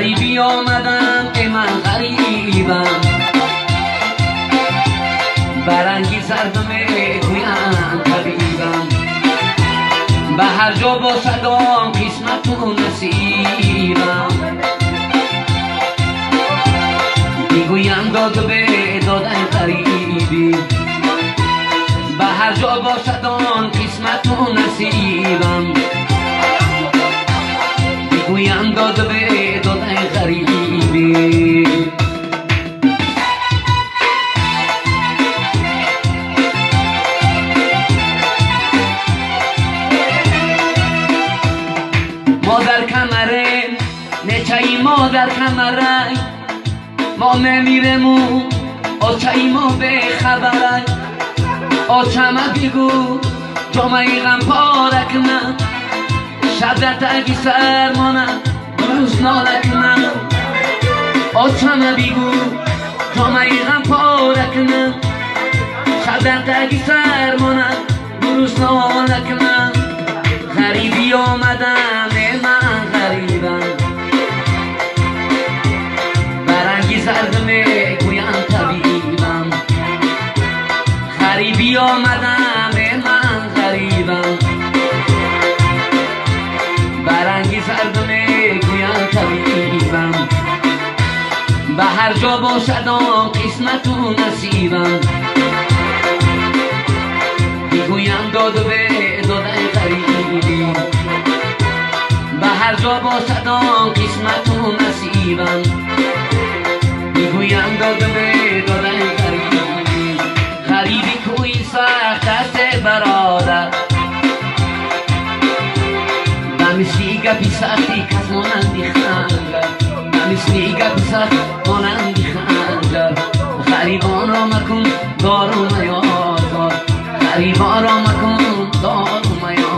غریبی آمدم ای من غریبم، برنگی سردم گویم طبیبم، به هر جا با صدام قسمت و نصیبم، میگویم داد به دادن غریبی، به هر جا با صدام قسمت و نصیبم، میگویم داد به دادن غریبی. مادر کمره نچهی مادر کمره ما نمیرمو آچهی ما به خبره آچمه بگو جامعی غم پارک نه شب در تگی سرمانه روز نالک نه آچمه بگو جامعی غم پارک نه شب در تگی سرمانه روز نالک نه غریبی آمدم من غریبم، برنگی سردم گویم طبیبم، غریبی آمدم من غریبم، برنگی سردم گویم طبیبم، به هر جا باشدم قسمت و نصیبم، میگویم داد به دادن غریبی، به هر جا باشدم قسمت و نصیبم، میگویم داد به دادن غریبی. غریبی کوی سخت است برادر، نمیشنی گپی سختی کس مانندی خنجر، نمیشنی گپی سخت مانندی خنجر، غریبان را مکن دار و میازار، غریبان را مکن دار و میازار.